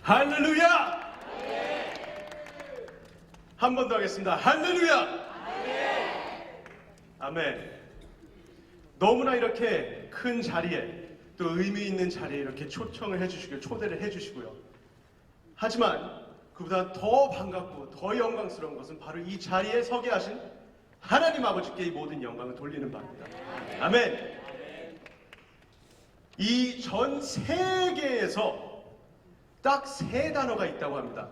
할렐루야! 한 번 더 하겠습니다. 할렐루야! 아멘. 너무나 이렇게 큰 자리에 또 의미 있는 자리에 이렇게 초청을 해주시고 초대를 해주시고요. 하지만 그보다 더 반갑고 더 영광스러운 것은 바로 이 자리에 서게 하신 하나님 아버지께 이 모든 영광을 돌리는 바입니다. 아멘. 이 전 세계에서 딱 세 단어가 있다고 합니다.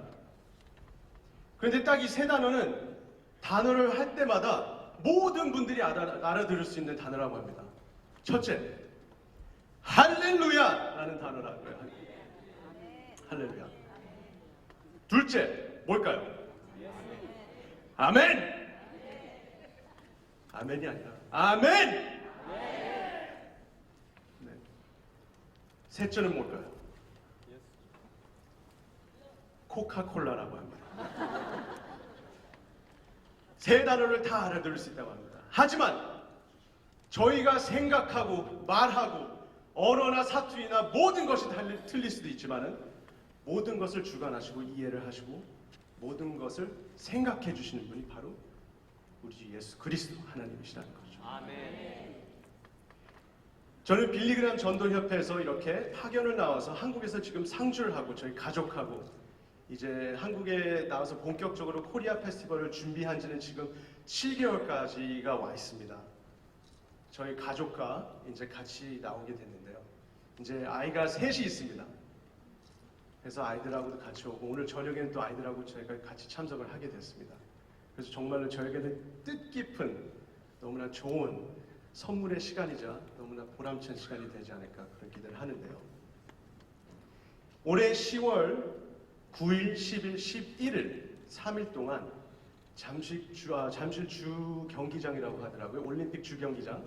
그런데 딱 이 세 단어는 단어를 할 때마다 모든 분들이 알아들을 수 있는 단어라고 합니다. 첫째, 할렐루야라는 단어라고요. 할렐루야. 둘째, 뭘까요? 아멘. 아멘이 아니라 아멘. 네. 셋째는 뭘까요? 코카콜라라고 합니다. 세 단어를 다 알아들을 수 있다고 합니다. 하지만 저희가 생각하고 말하고 언어나 사투리나 모든 것이 틀릴 수도 있지만은 모든 것을 주관하시고 이해를 하시고 모든 것을 생각해 주시는 분이 바로 우리 주 예수 그리스도 하나님이시라는 거죠. 아멘. 저는 빌리그람 전도협회에서 이렇게 파견을 나와서 한국에서 지금 상주를 하고 저희 가족하고 이제 한국에 나와서 본격적으로 코리아 페스티벌을 준비한 지는 지금 7개월까지가 와 있습니다. 저희 가족과 이제 같이 나오게 됐는데요. 이제 아이가 셋이 있습니다. 그래서 아이들하고도 같이 오고 오늘 저녁에는 또 아이들하고 저희가 같이 참석을 하게 됐습니다. 그래서 정말로 저에게는 뜻깊은 너무나 좋은 선물의 시간이자 너무나 보람찬 시간이 되지 않을까 그런 기대를 하는데요. 올해 10월 9일, 10일, 11일 3일 동안 잠실 주 경기장이라고 하더라고요. 올림픽 주 경기장.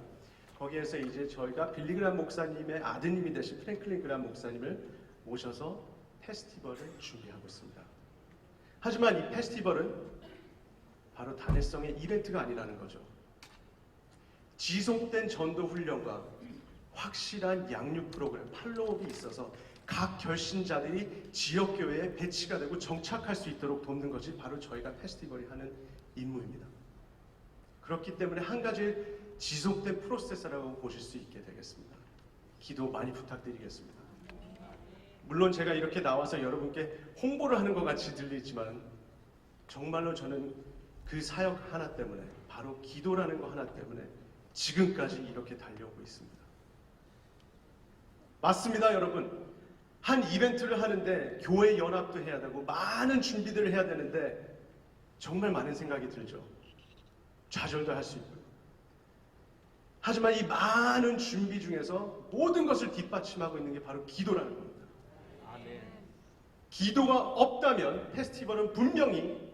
거기에서 이제 저희가 빌리그람 목사님의 아드님이 되신 프랭클린 그람 목사님을 모셔서 페스티벌을 준비하고 있습니다. 하지만 이 페스티벌은 바로 단회성의 이벤트가 아니라는 거죠. 지속된 전도 훈련과 확실한 양육 프로그램, 팔로우업이 있어서 각 결신자들이 지역교회에 배치가 되고 정착할 수 있도록 돕는 것이 바로 저희가 페스티벌이 하는 임무입니다. 그렇기 때문에 한 가지 지속된 프로세스라고 보실 수 있게 되겠습니다. 기도 많이 부탁드리겠습니다. 물론 제가 이렇게 나와서 여러분께 홍보를 하는 것 같이 들리지만 정말로 저는 그 사역 하나 때문에 바로 기도라는 거 하나 때문에 지금까지 이렇게 달려오고 있습니다. 맞습니다, 여러분. 한 이벤트를 하는데 교회 연합도 해야 되고 많은 준비들을 해야 되는데 정말 많은 생각이 들죠. 좌절도 할 수 있고요. 하지만 이 많은 준비 중에서 모든 것을 뒷받침하고 있는 게 바로 기도라는 겁니다. 아멘. 기도가 없다면 페스티벌은 분명히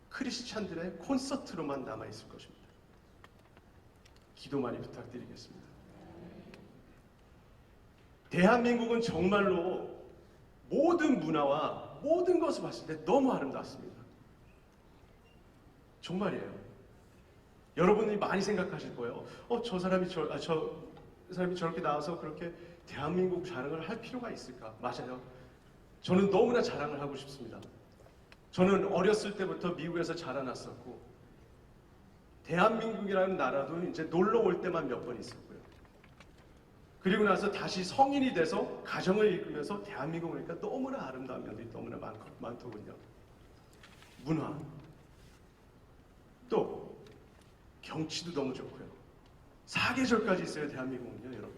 크리스찬들의 콘서트로만 남아있을 것입니다. 기도 많이 부탁드리겠습니다. 대한민국은 정말로 모든 문화와 모든 것을 봤을 때 너무 아름답습니다. 정말이에요. 여러분이 많이 생각하실 거예요. 저 사람이 저렇게 나와서 그렇게 대한민국 자랑을 할 필요가 있을까? 맞아요. 저는 너무나 자랑을 하고 싶습니다. 저는 어렸을 때부터 미국에서 자라났었고 대한민국이라는 나라도 이제 놀러 올 때만 몇 번 있었고요. 그리고 나서 다시 성인이 돼서 가정을 이끌면서 대한민국을 보니까 너무나 아름다운 면들이 너무나 많더군요. 문화, 또 경치도 너무 좋고요. 사계절까지 있어요, 대한민국은요, 여러분.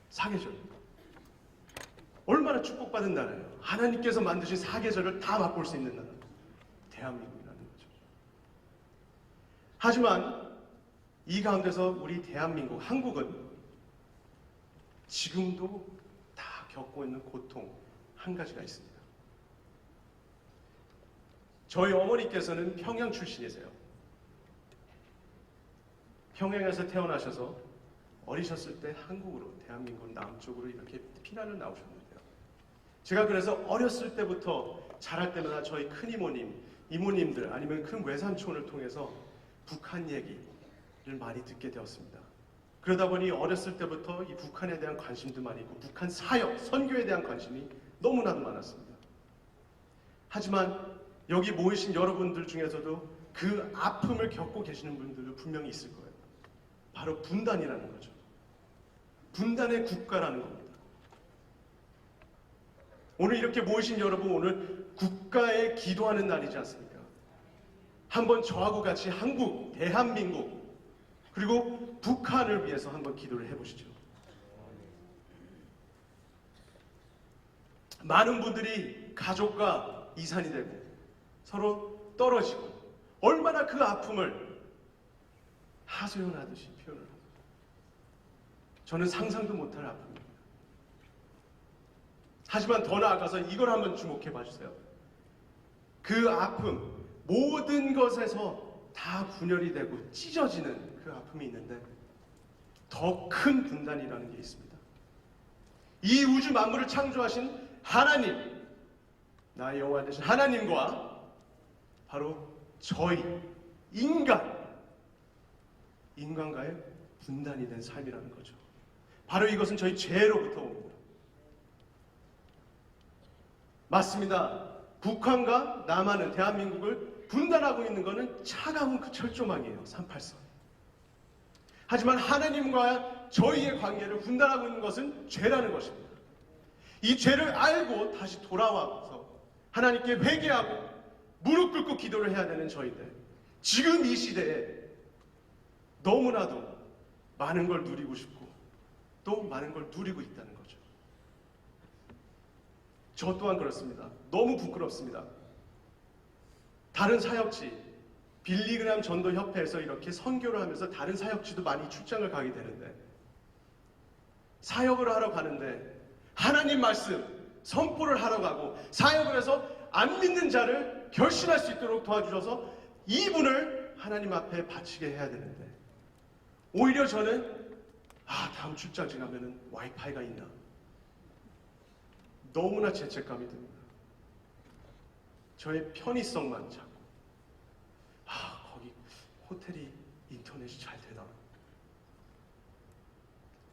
사계절. 얼마나 축복받은 나라예요. 하나님께서 만드신 사계절을 다 맛볼 수 있는 나라. 대한민국이라는 거죠. 하지만 이 가운데서 우리 대한민국, 한국은 지금도 다 겪고 있는 고통 한 가지가 있습니다. 저희 어머니께서는 평양 출신이세요. 평양에서 태어나셔서 어리셨을 때 한국으로, 대한민국 남쪽으로 이렇게 피난을 나오셨는데요. 제가 그래서 어렸을 때부터 자랄 때마다 저희 큰 이모님, 이모님들 아니면 큰 외삼촌을 통해서 북한 얘기를 많이 듣게 되었습니다. 그러다 보니 어렸을 때부터 이 북한에 대한 관심도 많이 있고 북한 사역, 선교에 대한 관심이 너무나도 많았습니다. 하지만 여기 모이신 여러분들 중에서도 그 아픔을 겪고 계시는 분들도 분명히 있을 거예요. 바로 분단이라는 거죠. 분단의 국가라는 겁니다. 오늘 이렇게 모이신 여러분, 오늘 국가에 기도하는 날이지 않습니까? 한번 저하고 같이 한국, 대한민국, 그리고 북한을 위해서 한번 기도를 해보시죠. 많은 분들이 가족과 이산이 되고 서로 떨어지고 얼마나 그 아픔을 하소연하듯이 표현을 합니다. 저는 상상도 못할 아픔입니다. 하지만 더 나아가서 이걸 한번 주목해 봐주세요. 그 아픔, 모든 것에서 다 분열이 되고 찢어지는 그 아픔이 있는데 더 큰 분단이라는 게 있습니다. 이 우주 만물을 창조하신 하나님, 나의 여호와 되신 하나님과 바로 저희 인간과의 분단이 된 삶이라는 거죠. 바로 이것은 저희 죄로부터 옵니다. 맞습니다. 북한과 남한은, 대한민국을 분단하고 있는 것은 차가운 그 철조망이에요. 383. 하지만 하나님과 저희의 관계를 분단하고 있는 것은 죄라는 것입니다. 이 죄를 알고 다시 돌아와서 하나님께 회개하고 무릎 꿇고 기도를 해야 되는 저희들, 지금 이 시대에 너무나도 많은 걸 누리고 싶고 또 많은 걸 누리고 있다는 거죠. 저 또한 그렇습니다. 너무 부끄럽습니다. 다른 사역지, 빌리그람 전도협회에서 이렇게 선교를 하면서 다른 사역지도 많이 출장을 가게 되는데, 사역을 하러 가는데 하나님 말씀 선포를 하러 가고 사역을 해서 안 믿는 자를 결신할 수 있도록 도와주셔서 이분을 하나님 앞에 바치게 해야 되는데, 오히려 저는 다음 출장지 가면은 와이파이가 있나, 너무나 죄책감이 듭니다. 저의 편의성만 찾고, 거기 호텔이 인터넷이 잘 되나,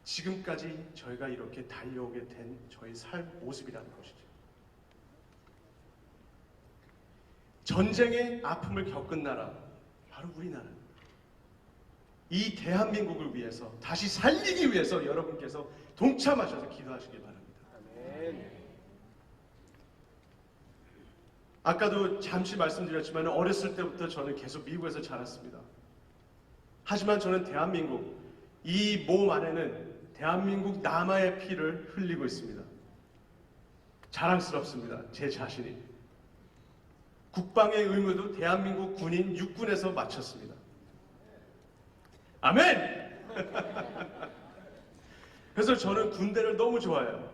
지금까지 저희가 이렇게 달려오게 된 저희 삶 모습이라는 것이죠. 전쟁의 아픔을 겪은 나라, 바로 우리나라입니다. 이 대한민국을 위해서, 다시 살리기 위해서 여러분께서 동참하셔서 기도하시기 바랍니다. 아멘. 아까도 잠시 말씀드렸지만 어렸을 때부터 저는 계속 미국에서 자랐습니다. 하지만 저는 대한민국, 이 몸 안에는 대한민국 남아의 피를 흘리고 있습니다. 자랑스럽습니다. 제 자신이. 국방의 의무도 대한민국 군인 육군에서 마쳤습니다. 아멘! 그래서 저는 군대를 너무 좋아해요.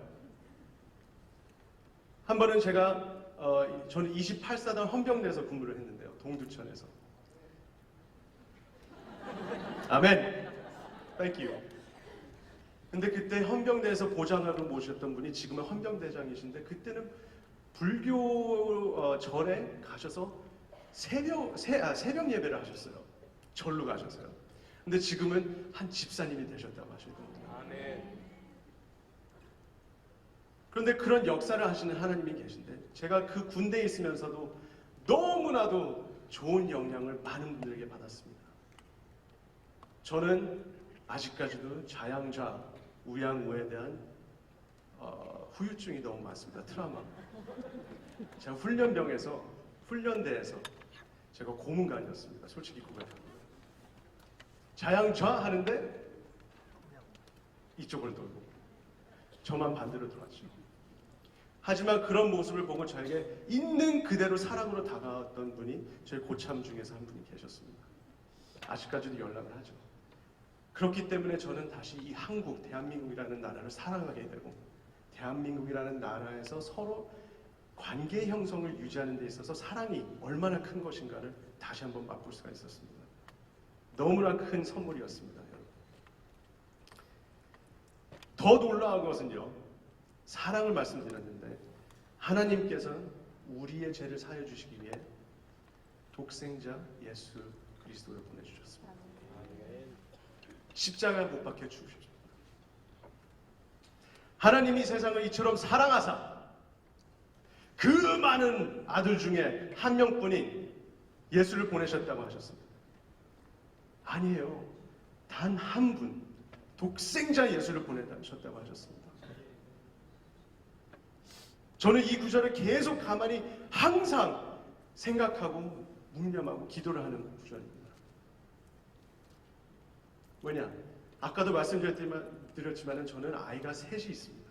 한 번은 저는 28사단 헌병대에서 근무를 했는데요. 동두천에서. 아멘! Thank you. 근데 그때 헌병대에서 보좌관으로 모셨던 분이 지금은 헌병대장이신데, 그때는 불교 절에 가셔서 새벽 예배를 하셨어요. 절로 가셨어요. 근데 지금은 한 집사님이 되셨다고 하시더라고요. 아멘. 그런데 그런 역사를 하시는 하나님이 계신데, 제가 그 군대에 있으면서도 너무나도 좋은 영향을 많은 분들에게 받았습니다. 저는 아직까지도 자양자, 우양우에 대한 후유증이 너무 많습니다. 트라우마. 제가 훈련대에서 제가 고문관이었습니다. 솔직히 고백합니다. 자양좌 하는데 이쪽을 돌고 저만 반대로 돌았죠. 하지만 그런 모습을 보고 저에게 있는 그대로 사랑으로 다가왔던 분이 저희 고참 중에서 한 분이 계셨습니다. 아직까지도 연락을 하죠. 그렇기 때문에 저는 다시 이 한국, 대한민국이라는 나라를 사랑하게 되고, 대한민국이라는 나라에서 서로 관계 형성을 유지하는 데 있어서 사랑이 얼마나 큰 것인가를 다시 한번 맛볼 수가 있었습니다. 너무나 큰 선물이었습니다, 여러분. 더 놀라운 것은요, 사랑을 말씀드렸는데 하나님께서는 우리의 죄를 사해 주시기 위해 독생자 예수 그리스도를 보내주셨습니다. 십자가에 못 박혀 죽으셨습니다. 하나님이 세상을 이처럼 사랑하사 그 많은 아들 중에 한 명뿐인 예수를 보내셨다고 하셨습니다. 아니에요. 단 한 분, 독생자 예수를 보내셨다고 하셨습니다. 저는 이 구절을 계속 가만히 항상 생각하고 묵념하고 기도를 하는 구절입니다. 왜냐? 아까도 말씀드렸지만 저는 아이가 셋이 있습니다.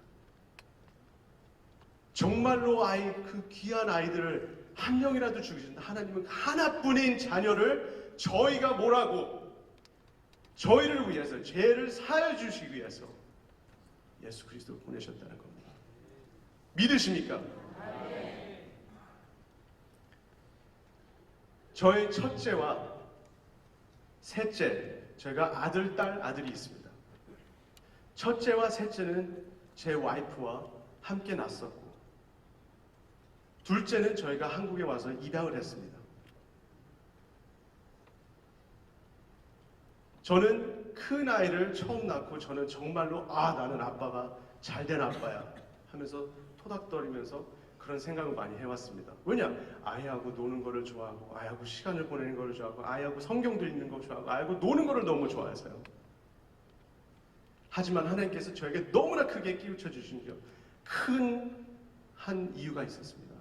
정말로 그 귀한 아이들을 한 명이라도 죽이신다. 하나님은 하나뿐인 자녀를 저희가 뭐라고 저희를 위해서 죄를 사하여 주시기 위해서 예수 그리스도를 보내셨다는 겁니다. 믿으십니까? 저의 첫째와 셋째, 저희가 아들, 딸, 아들이 있습니다. 첫째와 셋째는 제 와이프와 함께 낳았었고, 둘째는 저희가 한국에 와서 입양을 했습니다. 저는 큰 아이를 처음 낳고 저는 정말로 나는 아빠가 잘된 아빠야 하면서 토닥거리면서 그런 생각을 많이 해왔습니다. 왜냐? 아이하고 노는 거를 좋아하고 아이하고 시간을 보내는 거를 좋아하고 아이하고 성경도 읽는 거 좋아하고 아이하고 노는 거를 너무 좋아해서요. 하지만 하나님께서 저에게 너무나 크게 끼우쳐 주신 게 큰 한 이유가 있었습니다.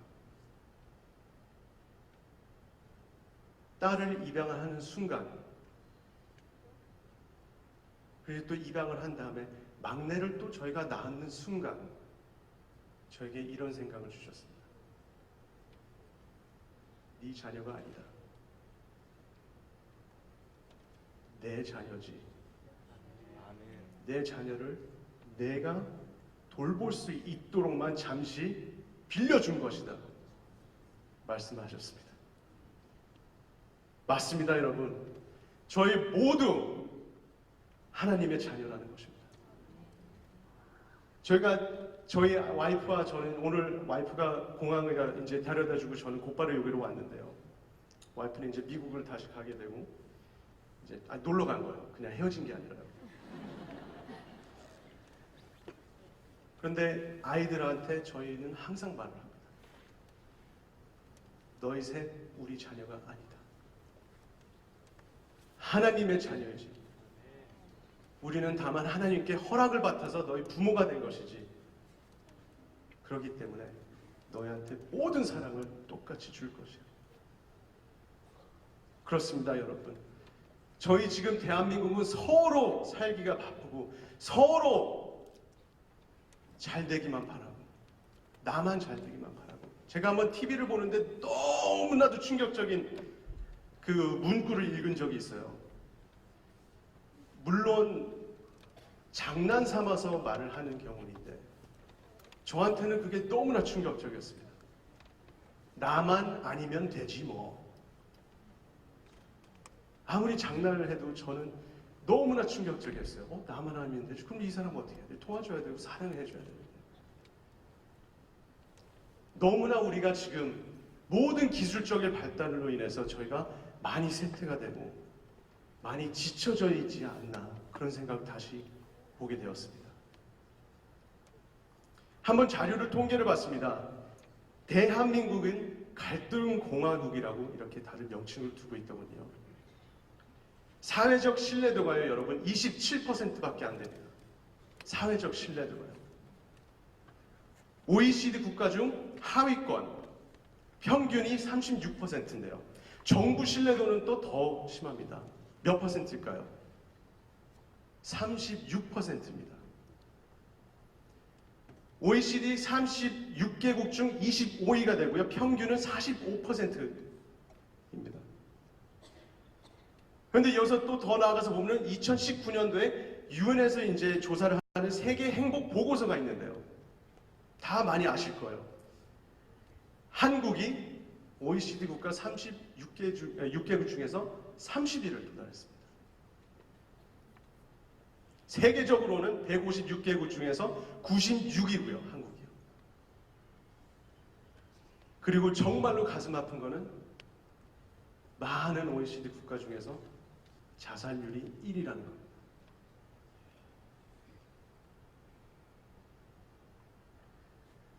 딸을 입양을 하는 순간, 그리고 또 입양을 한 다음에 막내를 또 저희가 낳는 순간 저에게 이런 생각을 주셨습니다. 네 자녀가 아니다. 내 자녀지. 내 자녀를 내가 돌볼 수 있도록만 잠시 빌려준 것이다. 말씀하셨습니다. 맞습니다, 여러분. 저희 모두 하나님의 자녀라는 것입니다. 저희 와이프와 저는 오늘 와이프가 공항에 이제 데려다주고 저는 곧바로 여기로 왔는데요. 와이프는 이제 미국을 다시 가게 되고 이제 놀러 간 거예요. 그냥 헤어진 게 아니라요. 그런데 아이들한테 저희는 항상 말을 합니다. 너희 셋 우리 자녀가 아니다. 하나님의 자녀이지. 우리는 다만 하나님께 허락을 받아서 너희 부모가 된 것이지. 그렇기 때문에 너희한테 모든 사랑을 똑같이 줄 것이야. 그렇습니다, 여러분. 저희 지금 대한민국은 서로 살기가 바쁘고 서로 잘 되기만 바라고 나만 잘 되기만 바라고. 제가 한번 TV를 보는데 너무나도 충격적인 그 문구를 읽은 적이 있어요. 물론 장난 삼아서 말을 하는 경우인데 저한테는 그게 너무나 충격적이었습니다. 나만 아니면 되지 뭐. 아무리 장난을 해도 저는 너무나 충격적이었어요. 나만 아니면 되지. 그럼 이 사람 어떻게 해야 돼? 도와줘야 되고 사랑해줘야 되는데. 너무나 우리가 지금 모든 기술적인 발달로 인해서 저희가 많이 쇠퇴가 되고 많이 지쳐져 있지 않나 그런 생각을 다시 보게 되었습니다. 한번 자료를 통계를 봤습니다. 대한민국은 갈등공화국이라고 이렇게 다들 명칭을 두고 있더군요. 사회적 신뢰도가요, 여러분 27%밖에 안 됩니다. 사회적 신뢰도가요. OECD 국가 중 하위권 평균이 36%인데요. 정부 신뢰도는 또 더 심합니다. 몇 퍼센트일까요? 36%입니다. OECD 36개국 중 25위가 되고요. 평균은 45%입니다. 그런데 여기서 또 더 나아가서 보면 2019년도에 유엔에서 이제 조사를 하는 세계 행복 보고서가 있는데요. 다 많이 아실 거예요. 한국이 OECD 국가 6개국 중에서 30위를 도달했습니다. 세계적으로는 156개국 중에서 96위고요. 한국이요. 그리고 정말로 가슴 아픈 거는 많은 OECD 국가 중에서 자살률이 1위라는 겁니다.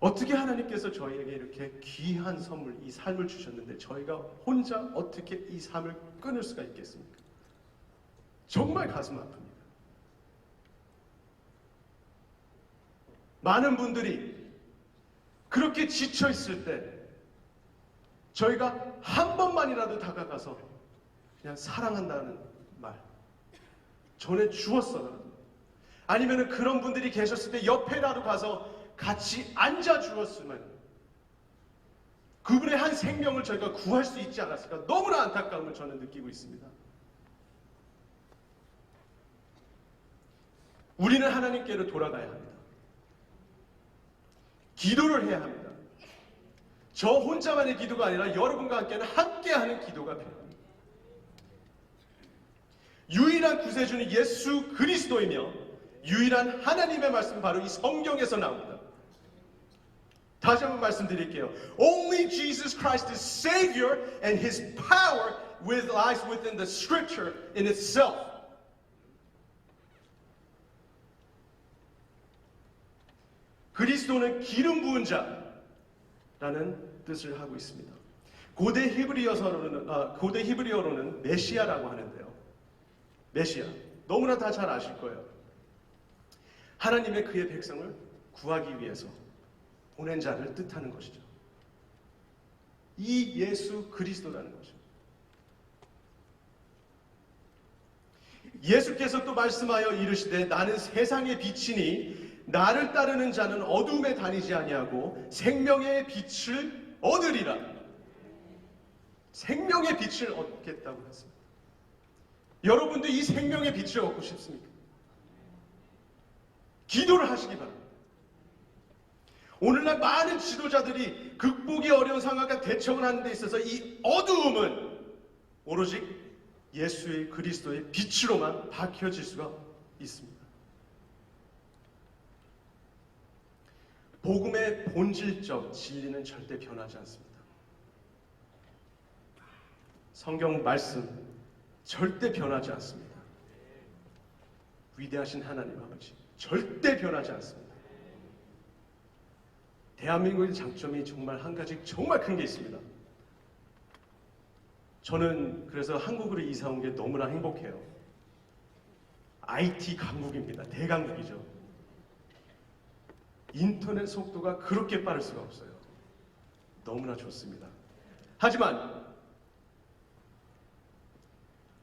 어떻게 하나님께서 저희에게 이렇게 귀한 선물, 이 삶을 주셨는데 저희가 혼자 어떻게 이 삶을 끊을 수가 있겠습니까? 정말 가슴 아픕니다. 많은 분들이 그렇게 지쳐 있을 때 저희가 한 번만이라도 다가가서 그냥 사랑한다는 말 전해 주었어요. 아니면 그런 분들이 계셨을 때 옆에라도 가서 같이 앉아 주었으면 그분의 한 생명을 저희가 구할 수 있지 않았을까. 너무나 안타까움을 저는 느끼고 있습니다. 우리는 하나님께로 돌아가야 합니다. 기도를 해야 합니다. 저 혼자만의 기도가 아니라 여러분과 함께는 함께하는 기도가 필요합니다. 유일한 구세주는 예수 그리스도이며 유일한 하나님의 말씀은 바로 이 성경에서 나옵니다. 다시 한번 말씀드릴게요. Only Jesus Christ is Savior and His power lies within the Scripture in itself. 그리스도는 기름 부은 자라는 뜻을 하고 있습니다. 고대 히브리어로는 메시아라고 하는데요. 메시아. 너무나 다 잘 아실 거예요. 하나님의 그의 백성을 구하기 위해서 보낸 자를 뜻하는 것이죠. 이 예수 그리스도라는 것입니다. 예수께서 또 말씀하여 이르시되 나는 세상의 빛이니 나를 따르는 자는 어두움에 다니지 아니하고 생명의 빛을 얻으리라. 생명의 빛을 얻겠다고 했습니다. 여러분도 이 생명의 빛을 얻고 싶습니까? 기도를 하시기 바랍니다. 오늘날 많은 지도자들이 극복이 어려운 상황과 대처를 하는 데 있어서 이 어두움은 오로지 예수의 그리스도의 빛으로만 밝혀질 수가 있습니다. 복음의 본질적 진리는 절대 변하지 않습니다. 성경 말씀 절대 변하지 않습니다. 위대하신 하나님 아버지 절대 변하지 않습니다. 대한민국의 장점이 정말 한 가지 정말 큰 게 있습니다. 저는 그래서 한국으로 이사 온 게 너무나 행복해요. IT 강국입니다. 대강국이죠. 인터넷 속도가 그렇게 빠를 수가 없어요. 너무나 좋습니다. 하지만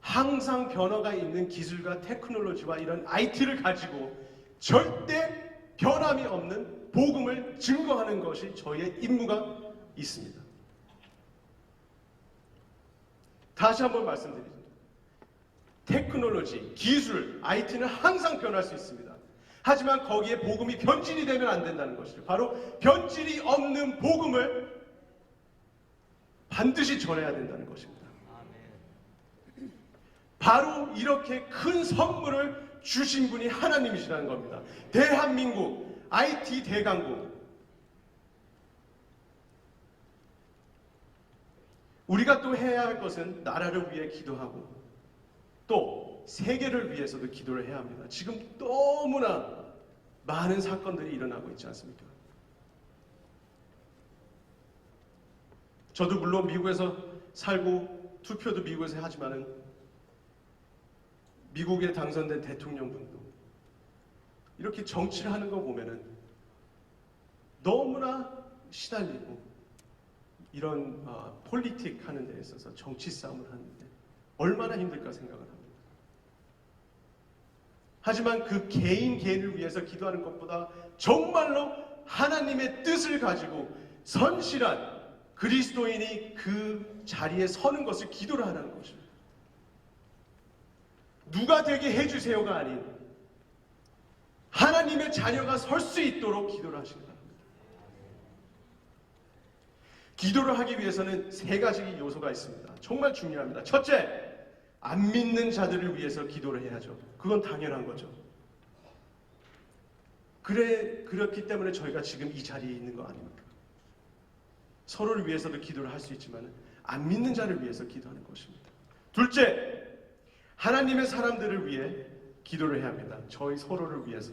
항상 변화가 있는 기술과 테크놀로지와 이런 IT를 가지고 절대 변함이 없는 복음을 증거하는 것이 저희의 임무가 있습니다. 다시 한번 말씀드리죠. 테크놀로지, 기술, IT는 항상 변할 수 있습니다. 하지만 거기에 복음이 변질이 되면 안 된다는 것이죠. 바로 변질이 없는 복음을 반드시 전해야 된다는 것입니다. 바로 이렇게 큰 선물을 주신 분이 하나님이시라는 겁니다. 대한민국 IT 대강국. 우리가 또 해야 할 것은 나라를 위해 기도하고 또 세계를 위해서도 기도를 해야 합니다. 지금 너무나 많은 사건들이 일어나고 있지 않습니까? 저도 물론 미국에서 살고 투표도 미국에서 하지만은 미국에 당선된 대통령분도 이렇게 정치를 하는 거 보면은 너무나 시달리고 이런 폴리틱 하는 데 있어서 정치 싸움을 하는데 얼마나 힘들까 생각을 합니다. 하지만 그 개인을 위해서 기도하는 것보다 정말로 하나님의 뜻을 가지고 선실한 그리스도인이 그 자리에 서는 것을 기도를 하라는 것입니다. 누가 되게 해주세요가 아닌 하나님의 자녀가 설 수 있도록 기도를 하시기 바랍니다. 기도를 하기 위해서는 세 가지 요소가 있습니다. 정말 중요합니다. 첫째, 안 믿는 자들을 위해서 기도를 해야죠. 그건 당연한 거죠. 그렇기 때문에 저희가 지금 이 자리에 있는 거 아닙니까? 서로를 위해서도 기도를 할 수 있지만 안 믿는 자를 위해서 기도하는 것입니다. 둘째, 하나님의 사람들을 위해 기도를 해야 합니다. 저희 서로를 위해서.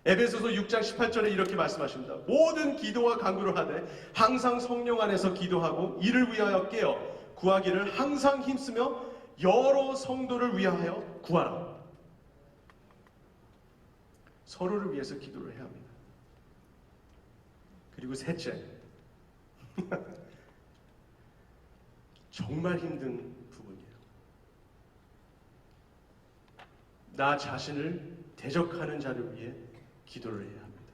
에베소서 6장 18절에 이렇게 말씀하십니다. 모든 기도와 간구를 하되 항상 성령 안에서 기도하고 이를 위하여 깨어 구하기를 항상 힘쓰며 여러 성도를 위하여 구하라. 서로를 위해서 기도를 해야 합니다. 그리고 셋째, 정말 힘든 부분이에요. 나 자신을 대적하는 자를 위해 기도를 해야 합니다.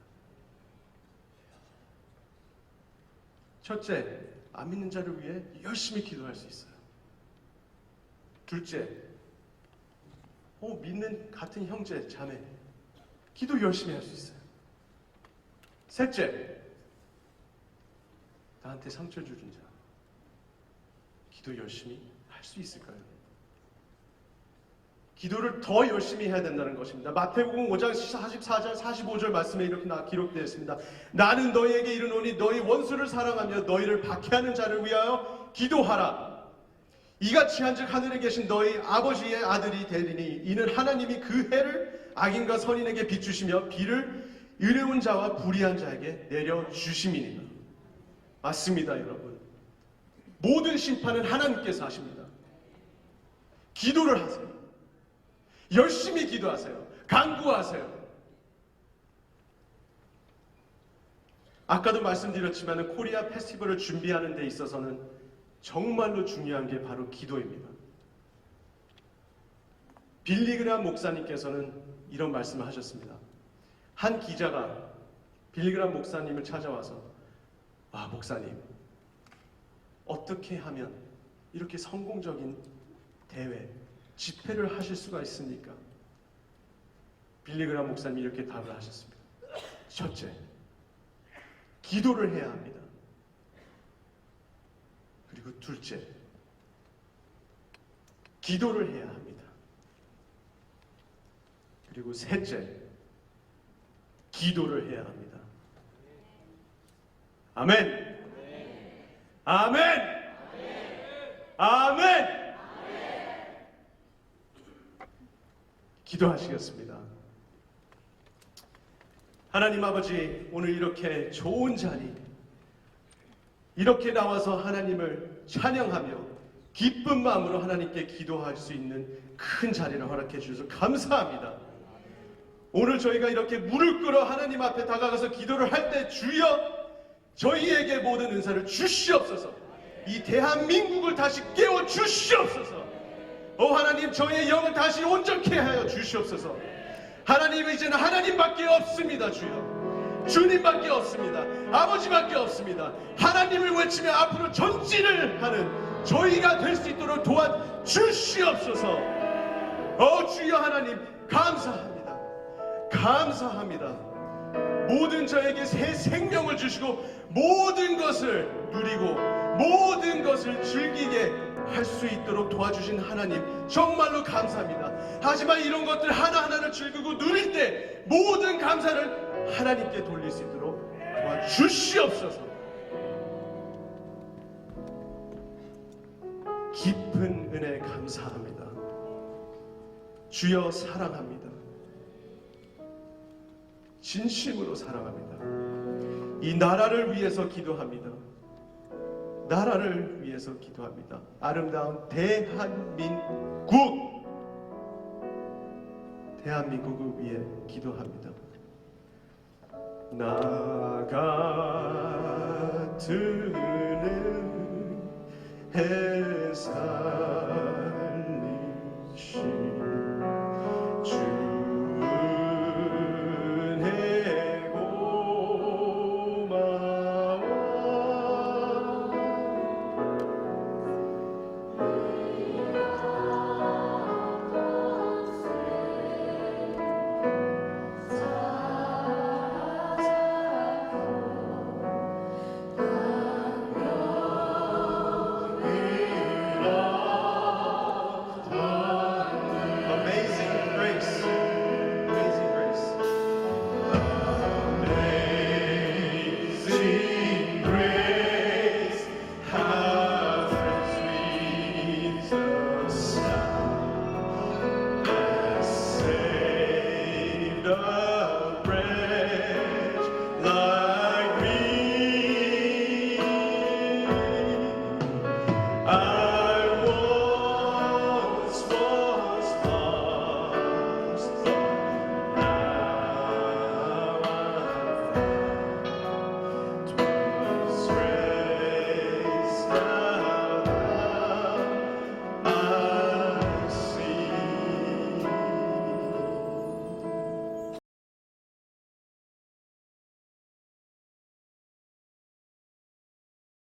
첫째, 안 믿는 자를 위해 열심히 기도할 수 있어요. 둘째, 믿는 같은 형제, 자매, 기도 열심히 할 수 있어요. 셋째, 나한테 상처 주는 자, 기도 열심히 할 수 있을까요? 기도를 더 열심히 해야 된다는 것입니다. 마태복음 5장 44절 45절 말씀에 이렇게 기록되어 있습니다. 나는 너희에게 이르노니 너희 원수를 사랑하며 너희를 박해하는 자를 위하여 기도하라. 이같이 한즉 하늘에 계신 너희 아버지의 아들이 되리니 이는 하나님이 그 해를 악인과 선인에게 비추시며 비를 의로운 자와 불의한 자에게 내려주심이니라. 맞습니다, 여러분. 모든 심판은 하나님께서 하십니다. 기도를 하세요. 열심히 기도하세요. 간구하세요. 아까도 말씀드렸지만 코리아 페스티벌을 준비하는 데 있어서는 정말로 중요한 게 바로 기도입니다. 빌리그람 목사님께서는 이런 말씀을 하셨습니다. 한 기자가 빌리그람 목사님을 찾아와서 목사님, 어떻게 하면 이렇게 성공적인 대회, 집회를 하실 수가 있습니까? 빌리그람 목사님이 이렇게 답을 하셨습니다. 첫째, 기도를 해야 합니다. 그리고 둘째, 기도를 해야 합니다. 그리고 셋째, 기도를 해야 합니다. 아멘! 아멘! 아멘! 기도하시겠습니다. 하나님 아버지, 오늘 이렇게 좋은 자리, 이렇게 나와서 하나님을 찬양하며 기쁜 마음으로 하나님께 기도할 수 있는 큰 자리를 허락해 주셔서 감사합니다. 오늘 저희가 이렇게 무릎 꿇어 하나님 앞에 다가가서 기도를 할 때 주여 저희에게 모든 은사를 주시옵소서. 이 대한민국을 다시 깨워 주시옵소서. 하나님, 저희의 영을 다시 온전케 하여 주시옵소서. 하나님은 이제는 하나님밖에 없습니다. 주여, 주님밖에 없습니다. 아버지밖에 없습니다. 하나님을 외치며 앞으로 전진을 하는 저희가 될 수 있도록 도와주시옵소서. 주여 하나님, 감사합니다. 감사합니다. 모든 저에게 새 생명을 주시고 모든 것을 누리고 모든 것을 즐기게 할 수 있도록 도와주신 하나님, 정말로 감사합니다. 하지만 이런 것들 하나하나를 즐기고 누릴 때 모든 감사를 하나님께 돌릴 수 있도록 도와주시옵소서. 깊은 은혜 감사합니다. 주여, 사랑합니다. 진심으로 사랑합니다. 이 나라를 위해서 기도합니다. 나라를 위해서 기도합니다. 아름다운 대한민국을 위해 기도합니다. 나 같은 해 살리시